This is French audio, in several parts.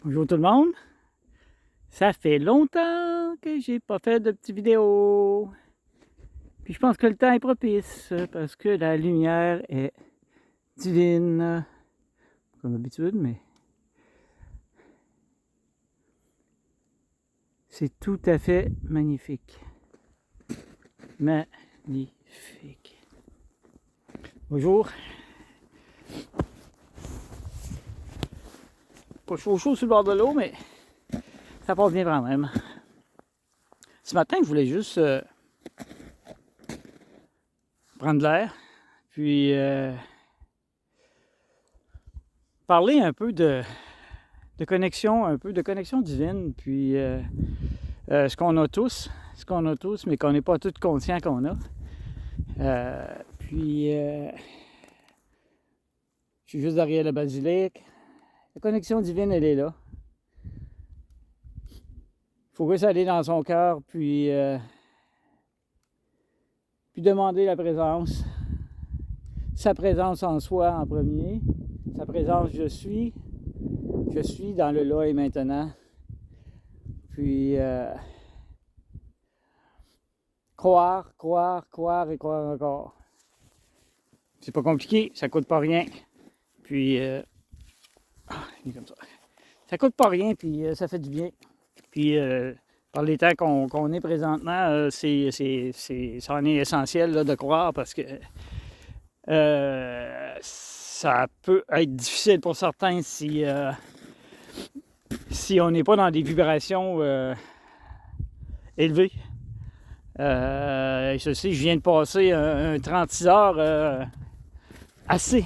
Bonjour tout le monde. Ça fait longtemps que j'ai pas fait de petites vidéos. Puis je pense que le temps est propice parce que la lumière est divine. Comme d'habitude, mais c'est tout à fait magnifique. Magnifique. Bonjour. Pas chaud sur le bord de l'eau, mais ça passe bien quand même. Ce matin, je voulais juste prendre de l'air, puis parler un peu de connexion, divine, puis ce qu'on a tous, mais qu'on n'est pas tous conscients qu'on a. Je suis juste derrière le basilic. La connexion divine, elle est là. Il faut juste aller dans son cœur, puis demander la présence. Sa présence en soi en premier. Sa présence, je suis. Je suis dans le là et maintenant. Puis croire et croire encore. C'est pas compliqué, ça coûte pas rien. Puis comme ça. Ça coûte pas rien, puis ça fait du bien. Puis par les temps qu'on est présentement, ça en est essentiel là, de croire parce que ça peut être difficile pour certains si on n'est pas dans des vibrations élevées. Je sais, je viens de passer un 36 heures assez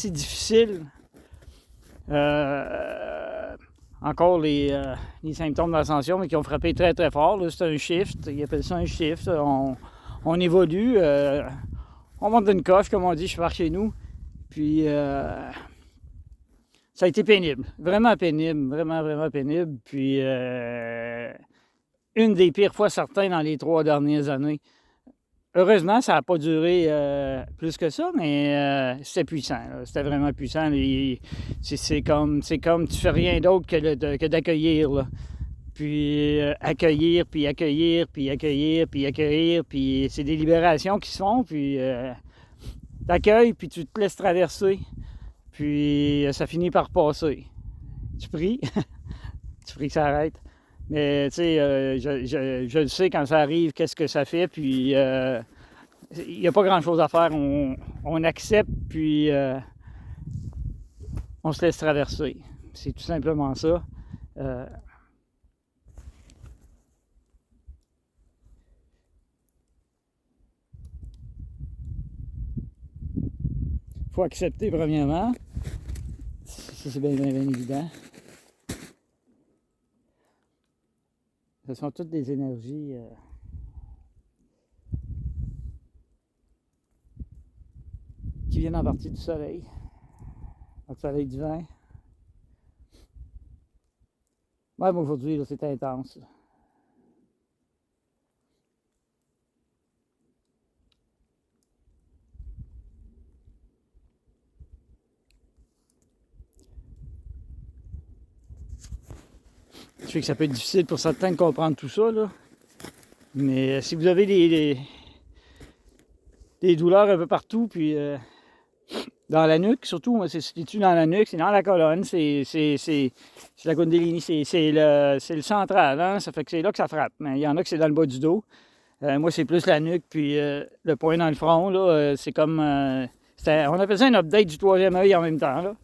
difficile. Encore les symptômes d'ascension, mais qui ont frappé très très fort. Là, c'est un shift, ils appellent ça un shift. On évolue, on monte d'une coche, comme on dit, je pars chez nous. Puis ça a été pénible, vraiment pénible. Puis une des pires fois certains dans les 3 dernières années. Heureusement, ça n'a pas duré plus que ça, mais c'était puissant. Là. C'était vraiment puissant. C'est comme tu fais rien d'autre que d'accueillir. Là. Puis accueillir, puis c'est des libérations qui se font, puis t'accueilles, puis tu te laisses traverser, puis ça finit par passer. Tu pries, tu pries que ça arrête. Mais tu sais, je le sais quand ça arrive, qu'est-ce que ça fait, puis il n'y a pas grand-chose à faire. On accepte, puis on se laisse traverser. C'est tout simplement ça. Faut accepter premièrement. Ça, c'est bien évident. Ce sont toutes des énergies qui viennent en partie du soleil. Le soleil divin. Même aujourd'hui, là, c'est intense. Je sais que ça peut être difficile pour certains de comprendre tout ça, là. Mais si vous avez des douleurs un peu partout, puis dans la nuque, surtout, moi, c'est-tu dans la nuque, c'est dans la colonne, c'est la Kundalini, c'est le central, hein? Ça fait que c'est là que ça frappe. Mais il y en a que c'est dans le bas du dos. Moi, c'est plus la nuque, puis le point dans le front, là, c'est comme... on appelle ça un update du 3e œil en même temps, là.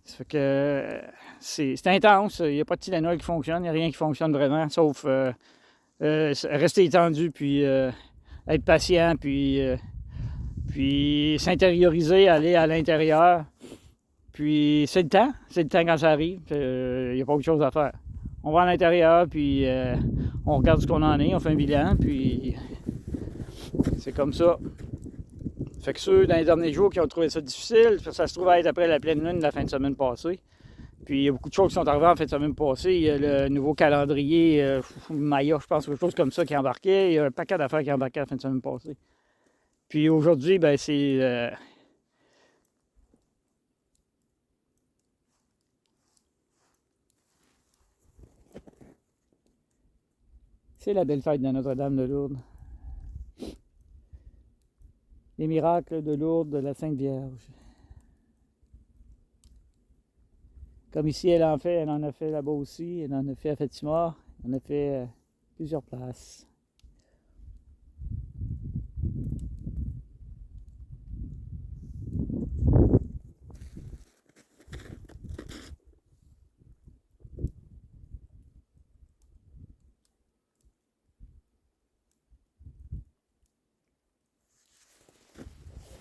Ça fait que c'est intense, il n'y a pas de Tylenol qui fonctionne, il n'y a rien qui fonctionne vraiment, sauf rester étendu, puis être patient, puis s'intérioriser, aller à l'intérieur. Puis c'est le temps quand ça arrive, il n'y a pas autre chose à faire. On va à l'intérieur, puis on regarde ce qu'on en est, on fait un bilan, puis c'est comme ça. Fait que ceux dans les derniers jours qui ont trouvé ça difficile, ça se trouve à être après la pleine lune de la fin de semaine passée. Puis il y a beaucoup de choses qui sont arrivées en fin de semaine passée. Il y a le nouveau calendrier Maya, je pense, quelque chose comme ça qui embarquait. Il y a un paquet d'affaires qui embarquaient la fin de semaine passée. Puis aujourd'hui, ben c'est... C'est la belle fête de Notre-Dame de Lourdes. Les miracles de Lourdes de la Sainte Vierge. Comme ici, elle en a fait là-bas aussi, elle en a fait à Fatima, elle en a fait plusieurs places.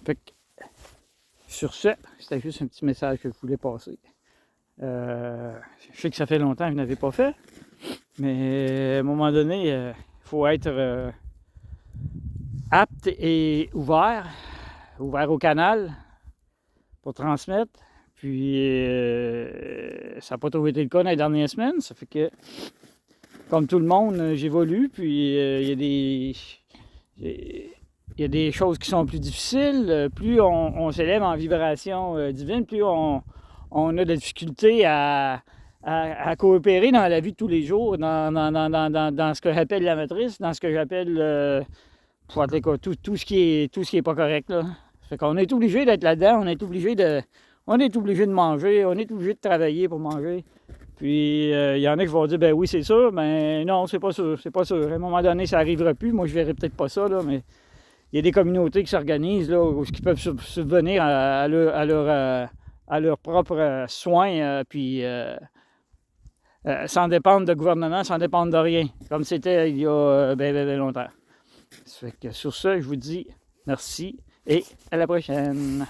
Fait que, sur ce, c'était juste un petit message que je voulais passer. Je sais que ça fait longtemps que je n'avais pas fait, mais à un moment donné, il faut être apte et ouvert au canal pour transmettre. Puis ça n'a pas trop été le cas dans les dernières semaines. Ça fait que, comme tout le monde, j'évolue. Puis il y a des choses qui sont plus difficiles. Plus on s'élève en vibration divine, plus on a de la difficulté à coopérer dans la vie de tous les jours, dans ce que j'appelle la matrice, dans ce que j'appelle tout ce qui est pas correct, là. Fait qu'on est obligé d'être là-dedans, on est obligé de manger, on est obligé de travailler pour manger. Puis il y en a qui vont dire ben oui, c'est sûr, mais non, c'est pas sûr. À un moment donné, ça n'arrivera plus. Moi, je verrai peut-être pas ça, là, mais il y a des communautés qui s'organisent là, où qui peuvent subvenir à leurs propres soins, puis sans dépendre de gouvernement, sans dépendre de rien, comme c'était il y a ben longtemps. Ça fait que sur ça, je vous dis merci et à la prochaine.